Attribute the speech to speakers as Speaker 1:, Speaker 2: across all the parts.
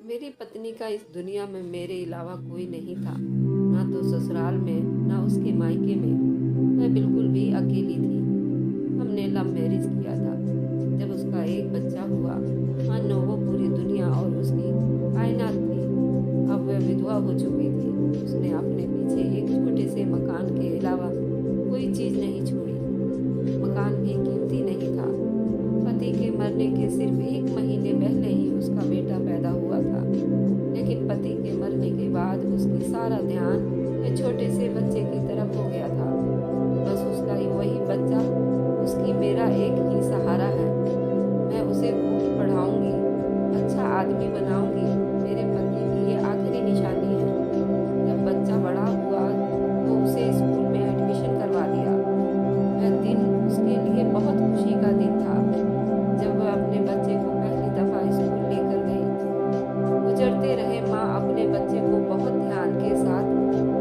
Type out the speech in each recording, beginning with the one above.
Speaker 1: मेरी पत्नी का इस दुनिया में मेरे अलावा कोई नहीं था। ना तो ससुराल में, ना उसके मायके में। मैं बिल्कुल भी अकेली थी। हमने लव मैरिज किया था। जब उसका एक बच्चा हुआ, मानो वो पूरी दुनिया और उसकी कायनात थी। अब वह विधवा हो चुकी थी। उसने अपने पीछे एक छोटे से मकान के अलावा कोई चीज़ नहीं छोड़ी। मकान भी कीमती नहीं था। पति के मरने के सिर्फ 1 महीने पहले ही उसका बेटा पैदा हुआ था। लेकिन पति के मरने के बाद उसकी सारा ध्यान एक छोटे से बच्चे की तरफ हो गया था। बस उसका ही वही बच्चा उसकी मेरा एक ही सहारा है। मैं उसे खूब पढ़ाऊंगी, अच्छा आदमी बनाऊंगी। मेरे पति की ये आखिरी निशानी है। जब बच्चा बड़ा हुआ तो उसे स्कूल में एडमिशन करवा दिया। वह दिन उसके लिए बहुत खुशी का दिन था जब वह अपने बच्चे को पहली दफा स्कूल लेकर गई। गुजरते रहे माँ अपने बच्चे को बहुत ध्यान के साथ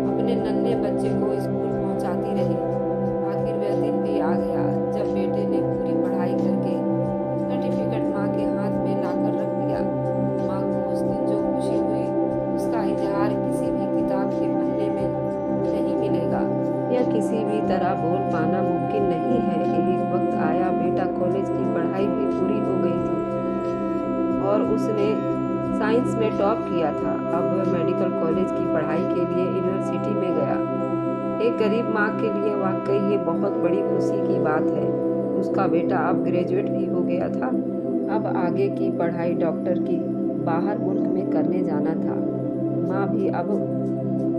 Speaker 1: अपने नन्हे बच्चे को स्कूल पहुंचाती रही। आखिर वह दिन भी आ गया जब बेटे ने पूरी पढ़ाई करके सर्टिफिकेट माँ के हाथ में लाकर रख दिया। माँ को उस दिन जो खुशी हुई, उसका इजहार किसी भी किताब के पन्ने में नहीं मिलेगा। यह किसी भी तरह बोल पाना मुमकिन नहीं है। एक वक्त आया, बेटा कॉलेज की पढ़ाई भी पूरी हो गई थी और उसने साइंस में टॉप किया था। अब वह मेडिकल कॉलेज की पढ़ाई के लिए यूनिवर्सिटी में गया। एक गरीब माँ के लिए वाकई ये बहुत बड़ी खुशी की बात है। उसका बेटा अब ग्रेजुएट भी हो गया था। अब आगे की पढ़ाई डॉक्टर की बाहर मुल्क में करने जाना था। माँ भी अब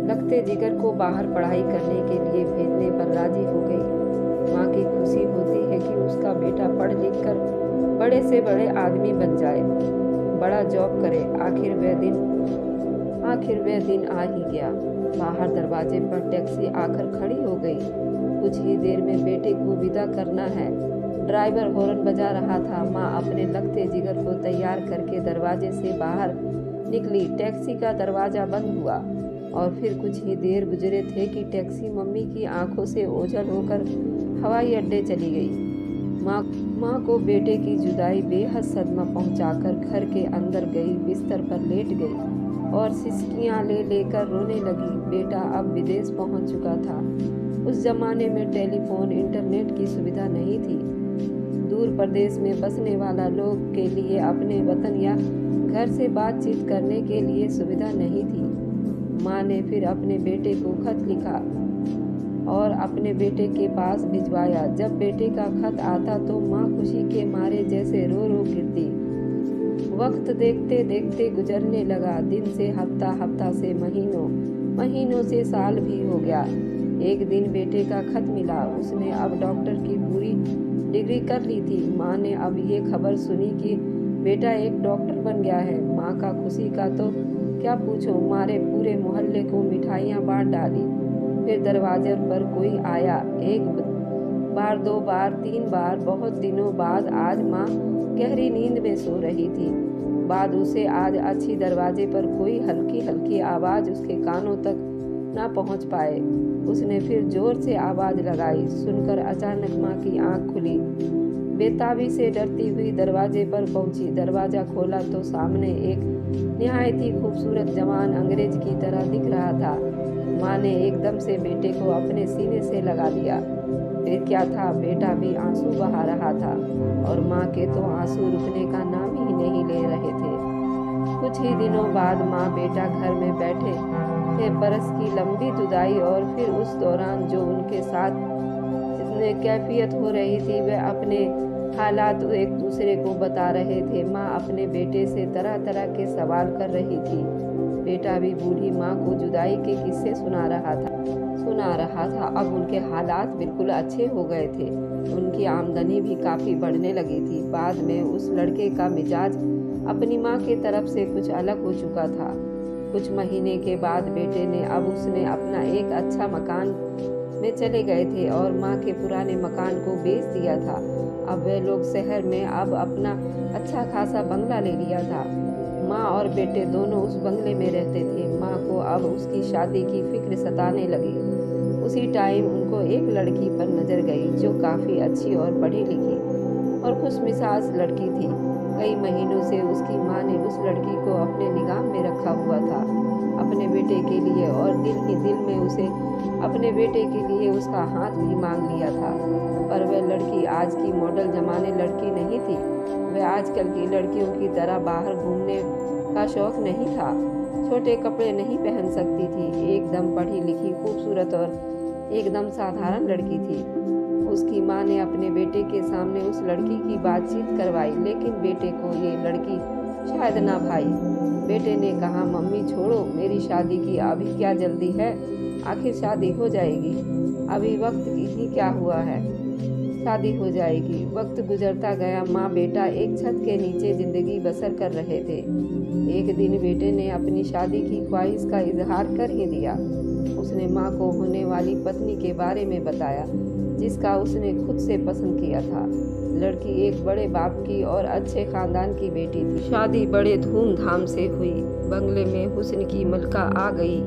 Speaker 1: लगते जिगर को बाहर पढ़ाई करने के लिए भेजने पर राजी हो गई। माँ की खुशी होती है कि उसका बेटा पढ़ लिख कर बड़े से बड़े आदमी बन जाए, बड़ा जॉब करे। आखिर वह दिन आ ही गया। बाहर दरवाजे पर टैक्सी आकर खड़ी हो गई। कुछ ही देर में बेटे को विदा करना है। ड्राइवर हॉर्न बजा रहा था। माँ अपने लगते जिगर को तैयार करके दरवाजे से बाहर निकली। टैक्सी का दरवाजा बंद हुआ और फिर कुछ ही देर गुजरे थे कि टैक्सी मम्मी की आंखों से ओझल होकर हवाई अड्डे चली गई। माँ को बेटे की जुदाई बेहद सदमा पहुंचाकर घर के अंदर गई, बिस्तर पर लेट गई और सिसकियां ले लेकर रोने लगी। बेटा अब विदेश पहुंच चुका था। उस जमाने में टेलीफोन, इंटरनेट की सुविधा नहीं थी। दूर प्रदेश में बसने वाला लोग के लिए अपने वतन या घर से बातचीत करने के लिए सुविधा नहीं थी। माँ ने फिर अपने बेटे को खत लिखा और अपने बेटे के पास भिजवाया। जब बेटे का खत आता तो माँ खुशी के मारे जैसे रो रो गिरती। वक्त देखते देखते गुजरने लगा। दिन से हफ्ता, हफ्ता से महीनों, महीनों से साल भी हो गया। एक दिन बेटे का खत मिला। उसने अब डॉक्टर की पूरी डिग्री कर ली थी। माँ ने अब ये खबर सुनी कि बेटा एक डॉक्टर बन गया है। माँ का खुशी का तो क्या पूछो, मारे पूरे मोहल्ले को मिठाइयाँ बांट डाली। फिर दरवाजे पर कोई आया। एक बार, 2 बार, 3 बार। बहुत दिनों बाद आज माँ गहरी नींद में सो रही थी। बाद उसे आज अच्छी दरवाजे पर कोई हल्की हल्की आवाज़ उसके कानों तक ना पहुँच पाए। उसने फिर जोर से आवाज़ लगाई। सुनकर अचानक माँ की आँख खुली। बेताबी से डरती हुई दरवाजे पर पहुंची। दरवाज़ा खोला तो सामने एक निहायत ही खूबसूरत जवान अंग्रेज की तरह दिख रहा था। माँ ने एकदम से बेटे को अपने सीने से लगा लिया। फिर क्या था, बेटा भी आंसू बहा रहा था और माँ के तो आंसू रुकने का नाम ही नहीं ले रहे थे। कुछ ही दिनों बाद माँ बेटा घर में बैठे थे। बरस की लंबी जुदाई और फिर उस दौरान जो उनके साथ जितने कैफियत हो रही थी, वह अपने हालात एक दूसरे को बता रहे थे। माँ अपने बेटे से तरह तरह के सवाल कर रही थी। बेटा भी बूढ़ी माँ को जुदाई के किस्से सुना रहा था। अब उनके हालात बिल्कुल अच्छे हो गए थे। उनकी आमदनी भी काफ़ी बढ़ने लगी थी। बाद में उस लड़के का मिजाज अपनी माँ के तरफ से कुछ अलग हो चुका था। कुछ महीने के बाद बेटे ने उसने अपना एक अच्छा मकान में चले गए थे और माँ के पुराने मकान को बेच दिया था। अब वे लोग शहर में अब अपना अच्छा खासा बंगला ले लिया था। माँ और बेटे दोनों उस बंगले में रहते थे। माँ को अब उसकी शादी की फिक्र सताने लगी। उसी टाइम उनको एक लड़की पर नजर गई जो काफ़ी अच्छी और पढ़ी लिखी और खुशमिजाज लड़की थी। कई महीनों से उसकी माँ ने उस लड़की को अपने निगाह में रखा हुआ था, अपने बेटे के लिए, और दिल ही दिल में उसे अपने बेटे के लिए उसका हाथ भी मांग लिया था। पर वह लड़की आज की मॉडल जमाने लड़की नहीं थी। वह आजकल की लड़कियों की तरह बाहर घूमने का शौक नहीं था, छोटे कपड़े नहीं पहन सकती थी। एकदम पढ़ी लिखी, खूबसूरत और एकदम साधारण लड़की थी। उसकी माँ ने अपने बेटे के सामने उस लड़की की बातचीत करवाई, लेकिन बेटे को ये लड़की शायद ना भाई। बेटे ने कहा, मम्मी छोड़ो, मेरी शादी की अभी क्या जल्दी है, आखिर शादी हो जाएगी, अभी वक्त ही क्या हुआ है, शादी हो जाएगी। वक्त गुजरता गया। माँ बेटा एक छत के नीचे जिंदगी बसर कर रहे थे। एक दिन बेटे ने अपनी शादी की ख्वाहिश का इजहार कर ही दिया। उसने माँ को होने वाली पत्नी के बारे में बताया, जिसका उसने खुद से पसंद किया था। लड़की एक बड़े बाप की और अच्छे खानदान की बेटी थी। शादी बड़े धूमधाम से हुई। बंगले में हुस्न की मलका आ गई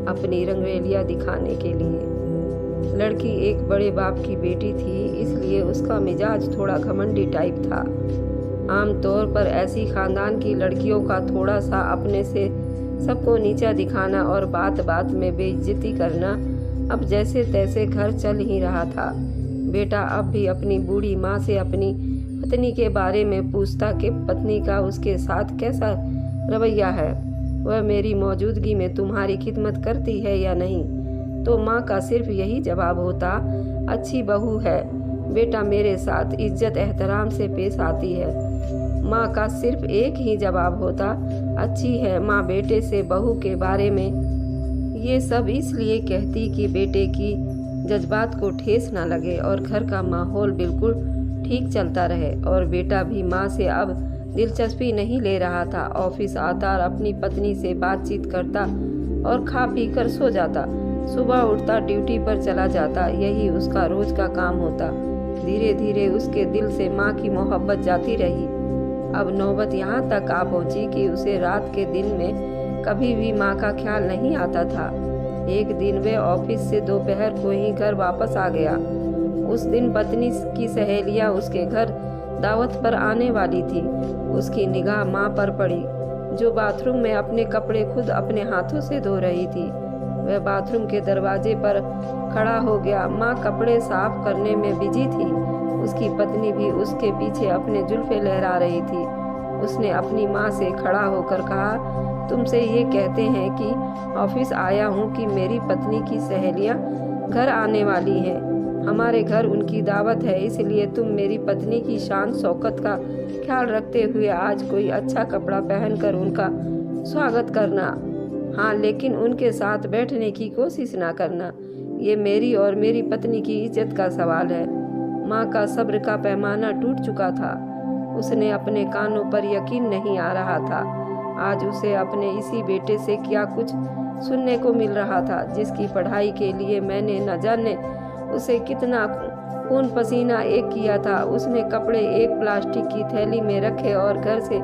Speaker 1: अपनी रंगरेलियां दिखाने के लिए। लड़की एक बड़े बाप की बेटी थी, इसलिए उसका मिजाज थोड़ा घमंडी टाइप था। आमतौर पर ऐसी खानदान की लड़कियों का थोड़ा सा अपने से सबको नीचा दिखाना और बात बात में बेइज्जती करना अब जैसे तैसे घर चल ही रहा था। बेटा अब भी अपनी बूढ़ी माँ से अपनी पत्नी के बारे में पूछता कि पत्नी का उसके साथ कैसा रवैया है, वह मेरी मौजूदगी में तुम्हारी खिदमत करती है या नहीं। तो माँ का सिर्फ यही जवाब होता, अच्छी बहू है बेटा, मेरे साथ इज्जत एहतराम से पेश आती है। माँ का सिर्फ एक ही जवाब होता, अच्छी है माँ बेटे से बहू के बारे में ये सब इसलिए कहती कि बेटे की जज्बात को ठेस ना लगे और घर का माहौल बिल्कुल ठीक चलता रहे। और बेटा भी माँ से अब दिलचस्पी नहीं ले रहा था। ऑफिस आता और अपनी पत्नी से बातचीत करता और खा पी कर सो जाता। सुबह उठता, ड्यूटी पर चला जाता, यही उसका रोज का काम होता। धीरे धीरे उसके दिल से माँ की मोहब्बत जाती रही। अब नौबत यहाँ तक आ पहुँची कि उसे रात के दिन में कभी भी माँ का ख्याल नहीं आता था। एक दिन वे ऑफिस से दोपहर को ही घर वापस आ गया। उस दिन पत्नी की सहेलियां उसके घर दावत पर आने वाली थी। उसकी निगाह माँ पर पड़ी, जो बाथरूम में अपने कपड़े खुद अपने हाथों से धो रही थी। वह बाथरूम के दरवाजे पर खड़ा हो गया। माँ कपड़े साफ करने में बिजी थी। उसकी पत्नी भी उसके पीछे अपने जुल्फे लहरा रही थी। उसने अपनी माँ से खड़ा होकर कहा, तुमसे ये कहते हैं कि ऑफिस आया हूँ कि मेरी पत्नी की सहेलियाँ घर आने वाली हैं। हमारे घर उनकी दावत है, इसलिए तुम मेरी पत्नी की शान शौकत का ख्याल रखते हुए आज कोई अच्छा कपड़ा पहनकर उनका स्वागत करना। हाँ, लेकिन उनके साथ बैठने की कोशिश ना करना। ये मेरी और मेरी पत्नी की इज्जत का सवाल है। माँ का सब्र का पैमाना टूट चुका था। उसने अपने कानों पर यकीन नहीं आ रहा था। आज उसे अपने इसी बेटे से क्या कुछ सुनने को मिल रहा था, जिसकी पढ़ाई के लिए मैंने न जाने उसे कितना खून पसीना एक किया था। उसने कपड़े एक प्लास्टिक की थैली में रखे और घर से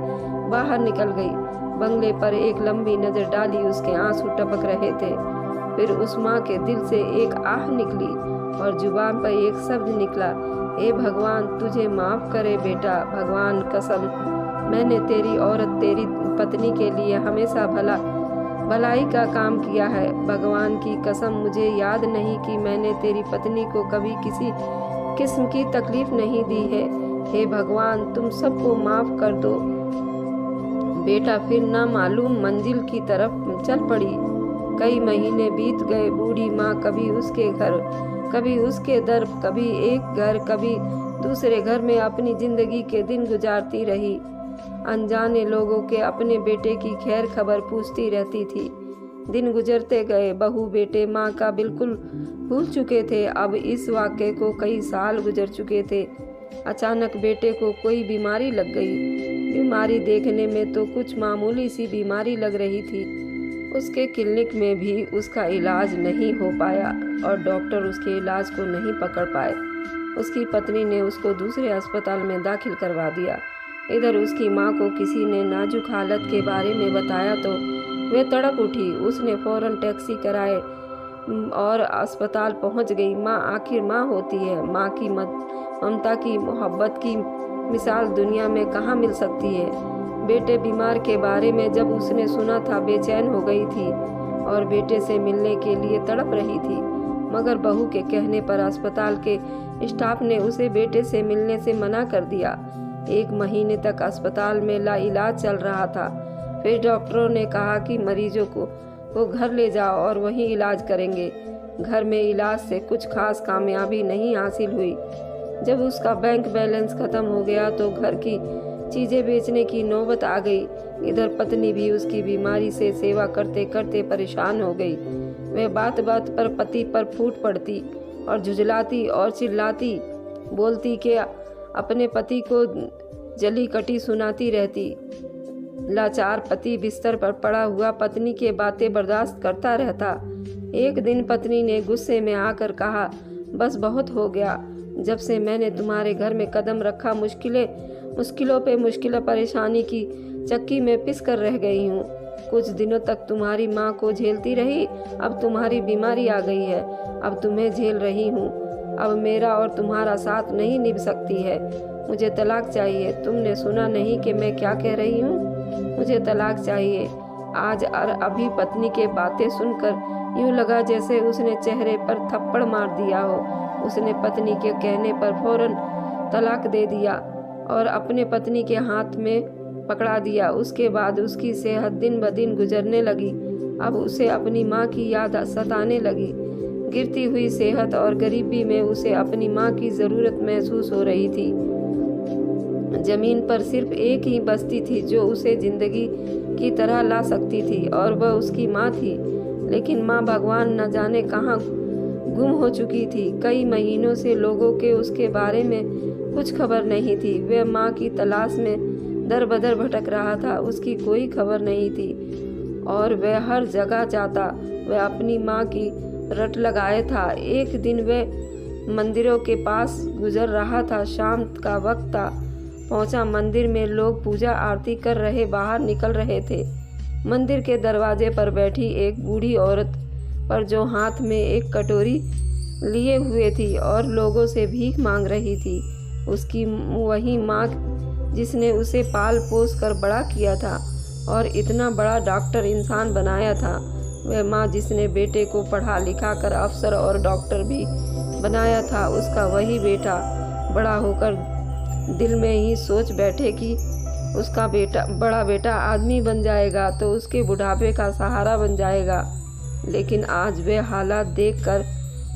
Speaker 1: बाहर निकल गई। बंगले पर एक लंबी नजर डाली, उसके आंसू टपक रहे थे। फिर उस माँ के दिल से एक आह निकली और जुबान पर एक शब्द निकला, ए भगवान तुझे माफ करे बेटा, भगवान कसम मैंने तेरी औरत, तेरी पत्नी के लिए हमेशा भलाई का काम किया है। भगवान की कसम मुझे याद नहीं कि मैंने तेरी पत्नी को कभी किसी किस्म की तकलीफ नहीं दी है। हे भगवान तुम सबको माफ कर दो। बेटा फिर ना मालूम मंजिल की तरफ चल पड़ी। कई महीने बीत गए। बूढ़ी माँ कभी उसके घर, कभी उसके दर, कभी एक घर, कभी दूसरे घर में अपनी जिंदगी के दिन गुजारती रही। अनजाने लोगों के अपने बेटे की खैर खबर पूछती रहती थी। दिन गुजरते गए। बहू बेटे माँ का बिल्कुल भूल चुके थे। अब इस वाक़े को कई साल गुजर चुके थे। अचानक बेटे को कोई बीमारी लग गई। बीमारी देखने में तो कुछ मामूली सी बीमारी लग रही थी। उसके क्लिनिक में भी उसका इलाज नहीं हो पाया और डॉक्टर उसके इलाज को नहीं पकड़ पाए। उसकी पत्नी ने उसको दूसरे अस्पताल में दाखिल करवा दिया। इधर उसकी माँ को किसी ने नाजुक हालत के बारे में बताया तो वे तड़प उठी। उसने फौरन टैक्सी कराए और अस्पताल पहुंच गई। माँ आखिर माँ होती है। माँ की ममता की, मोहब्बत की मिसाल दुनिया में कहाँ मिल सकती है। बेटे बीमार के बारे में जब उसने सुना था बेचैन हो गई थी और बेटे से मिलने के लिए तड़प रही थी, मगर बहू के कहने पर अस्पताल के स्टाफ ने उसे बेटे से मिलने से मना कर दिया। 1 महीने तक अस्पताल में लाइलाज चल रहा था। फिर डॉक्टरों ने कहा कि मरीजों को घर ले जाओ और वहीं इलाज करेंगे। घर में इलाज से कुछ खास कामयाबी नहीं हासिल हुई। जब उसका बैंक बैलेंस खत्म हो गया तो घर की चीज़ें बेचने की नौबत आ गई। इधर पत्नी भी उसकी बीमारी से सेवा करते करते परेशान हो गई। वह बात बात पर पति पर फूट पड़ती और झुंझलाती और चिल्लाती, बोलती कि अपने पति को जली कटी सुनाती रहती। लाचार पति बिस्तर पर पड़ा हुआ पत्नी के बातें बर्दाश्त करता रहता। एक दिन पत्नी ने गुस्से में आकर कहा, बस बहुत हो गया। जब से मैंने तुम्हारे घर में कदम रखा मुश्किलों पे मुश्किल परेशानी की चक्की में पिस कर रह गई हूँ। कुछ दिनों तक तुम्हारी माँ को झेलती रही, अब तुम्हारी बीमारी आ गई है, अब तुम्हें झेल रही हूँ। अब मेरा और तुम्हारा साथ नहीं निभ सकती है। मुझे तलाक चाहिए। तुमने सुना नहीं कि मैं क्या कह रही हूँ? मुझे तलाक चाहिए। आज और अभी पत्नी के बातें सुनकर यूँ लगा जैसे उसने चेहरे पर थप्पड़ मार दिया हो। उसने पत्नी के कहने पर फौरन तलाक दे दिया और अपने पत्नी के हाथ में पकड़ा दिया। उसके बाद उसकी सेहत दिन ब दिन गुजरने लगी। अब उसे अपनी माँ की याद सताने लगी। गिरती हुई सेहत और गरीबी में उसे अपनी माँ की ज़रूरत महसूस हो रही थी। जमीन पर सिर्फ एक ही बस्ती थी जो उसे जिंदगी की तरह ला सकती थी और वह उसकी माँ थी। लेकिन माँ भगवान न जाने कहाँ गुम हो चुकी थी। कई महीनों से लोगों के उसके बारे में कुछ खबर नहीं थी। वह माँ की तलाश में दर बदर भटक रहा था। उसकी कोई खबर नहीं थी और वह हर जगह जाता। वह अपनी माँ की रट लगाए था। एक दिन वह मंदिरों के पास गुजर रहा था। शाम का वक्त था। पहुंचा मंदिर में लोग पूजा आरती कर रहे बाहर निकल रहे थे। मंदिर के दरवाजे पर बैठी एक बूढ़ी औरत पर जो हाथ में एक कटोरी लिए हुए थी और लोगों से भीख मांग रही थी, उसकी वही माँ जिसने उसे पाल पोस कर बड़ा किया था और इतना बड़ा डॉक्टर इंसान बनाया था। वह माँ जिसने बेटे को पढ़ा लिखा कर अफसर और डॉक्टर भी बनाया था, उसका वही बेटा बड़ा होकर दिल में ही सोच बैठे कि उसका बड़ा बेटा आदमी बन जाएगा तो उसके बुढ़ापे का सहारा बन जाएगा। लेकिन आज वे हालात देखकर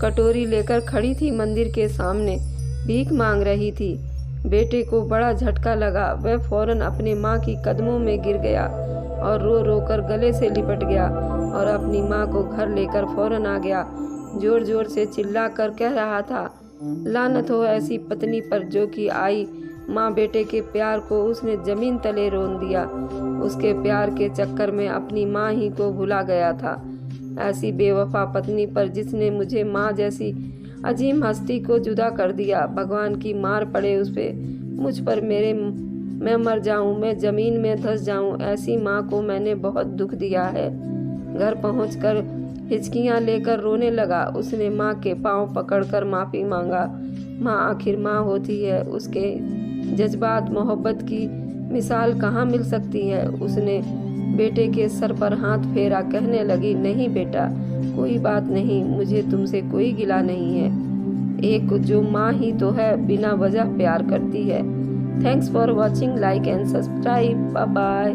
Speaker 1: कटोरी लेकर खड़ी थी मंदिर के सामने, भीख मांग रही थी। बेटे को बड़ा झटका लगा। वह फौरन अपनी माँ की कदमों में गिर गया और रो रो कर गले से लिपट गया और अपनी माँ को घर लेकर फौरन आ गया। जोर जोर से चिल्ला कर कह रहा था, लानत हो ऐसी पत्नी पर जो कि आई माँ बेटे के प्यार को उसने जमीन तले रोन दिया। उसके प्यार के चक्कर में अपनी माँ ही को भुला गया था। ऐसी बेवफा पत्नी पर जिसने मुझे माँ जैसी अजीम हस्ती को जुदा कर दिया। भगवान की मार पड़े उस पे, मुझ पर मैं मर जाऊं, मैं जमीन में धंस जाऊं। ऐसी माँ को मैंने बहुत दुख दिया है। घर पहुंचकर हिचकियां लेकर रोने लगा। उसने माँ के पांव पकड़कर माफ़ी मांगा। माँ आखिर माँ होती है। उसके जज्बात मोहब्बत की मिसाल कहाँ मिल सकती है। उसने बेटे के सर पर हाथ फेरा, कहने लगी, नहीं बेटा, कोई बात नहीं, मुझे तुमसे कोई गिला नहीं है। एक जो माँ ही तो है बिना वजह प्यार करती है। Thanks for watching, like and subscribe, bye bye.